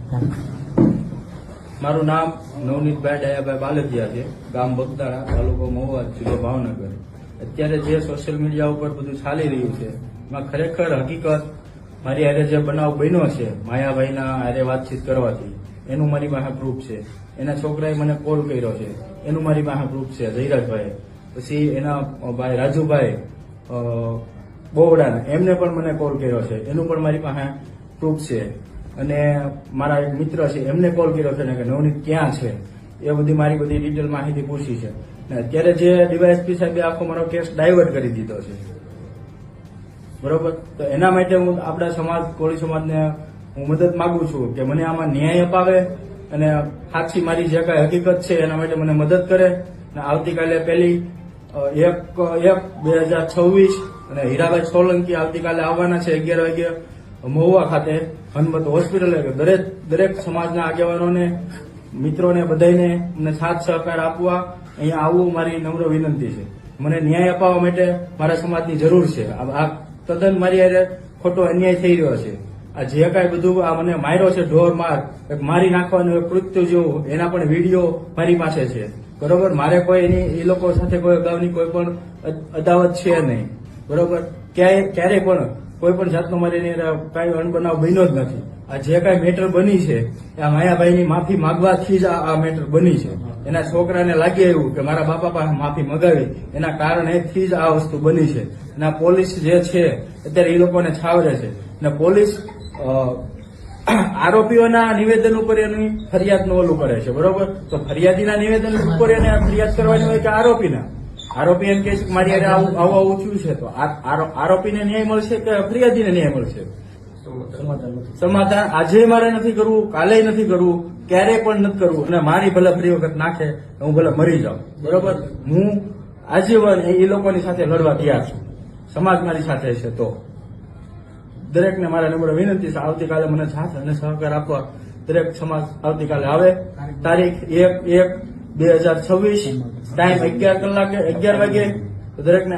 મારું નામ નવનીતભાઈ ડાયાભાઈ બાલદિયા છે, ગામ બગદાણા, તાલુકો મહુવા, જિલ્લો ભાવનગર. અત્યારે જે સોશિયલ મીડિયા ઉપર બધું ચાલી રહ્યું છે એમાં ખરેખર હકીકત મારી હારે જે બનાવ બન્યો છે માયાભાઈના હારે વાતચીત કરવાથી એનું મારી પાસે પ્રૂફ છે. એના છોકરાએ મને કોલ કર્યો છે એનું મારી પાસે પ્રૂફ છે, જયરાજભાઈ. પછી એના ભાઈ રાજુભાઈ બોવડાના એમને પણ મને કોલ કર્યો છે, એનું પણ મારી પાસે પ્રૂફ છે. અને મારા એક મિત્ર છે એમને કોલ કર્યો છે કે નવનીત ક્યાં છે, એ બધી મારી બધી ડિટેલ માહિતી પૂછી છે. ને અત્યારે જે ડીવાયએસપી સાહેબે આખો મારો કેસ ડાયવર્ટ કરી દીધો છે, બરોબર. તો એના માટે હું આપણા સમાજ, કોળી સમાજને હું મદદ માંગુ છું કે મને આમાં ન્યાય અપાવે અને સાચી મારી જે કઈ હકીકત છે એના માટે મને મદદ કરે. અને આવતીકાલે 1/1/2026 અને હીરાભાઈ સોલંકી આવતીકાલે આવવાના છે 11 વાગે મહુવા ખાતે હનુમત હોસ્પિટલ. દરેક સમાજના આગેવાનોને, મિત્રોને, બધાને મને સાથ સહકાર આપવા અહીંયા આવવું મારી નમ્ર વિનંતી છે. મને ન્યાય અપાવવા માટે મારા સમાજની જરૂર છે. આ તદ્દન મારી હારે ખોટો અન્યાય થઈ રહ્યો છે. આ જે કાંઈ બધું આ મને માર્યો છે, ઢોર માર, મારી નાખવાનું એક કૃત્ય જેવું, એના પણ વિડીયો મારી પાસે છે, બરોબર. મારે કોઈ એ લોકો સાથે કોઈ અગાઉની કોઈ પણ અદાવત છે નહીં, બરોબર. ક્યારેય પણ કોઈ પણ જાતનો મારી કઈ અણબનાવ બન્યો જ નથી. આ જે કઈ મેટર બની છે આ માયાભાઈની માફી માંગવાથી જ આ મેટર બની છે. એના છોકરાને લાગે એવું કે મારા બાપા પાસે માફી મગાવી, એના કારણેથી જ આ વસ્તુ બની છે. અને પોલીસ જે છે અત્યારે એ લોકોને છાવરે છે. અને પોલીસ આરોપીઓના નિવેદન ઉપર એની ફરિયાદ ઓલું કરે છે, બરોબર. તો ફરિયાદીના નિવેદન ઉપર એને ફરિયાદ કરવાની હોય કે આરોપીના? આરોપી એમ કે છે કે મારી હારે આવું થયું છે, તો આરોપીને ન્યાય મળશે કે ફરિયાદીને ન્યાય મળશે? સમાધાન આજે મારે નથી કરવું, કાલે નથી કરવું, ક્યારેય પણ નથી કરવું. અને મારી ભલે ફરી વખત નાખે હું ભલે મરી જાઉં, બરોબર. હું આજીવન એ લોકોની સાથે લડવા તૈયાર છું. સમાજ મારી સાથે છે. તો દરેકને મારા નમ્ર વિનંતી છે, આવતીકાલે મને સાથ અને સહકાર આપવા દરેક સમાજ આવતીકાલે આવે. તારીખ 1/1/2026, ટાઈમ 11 વાગે. દરેકને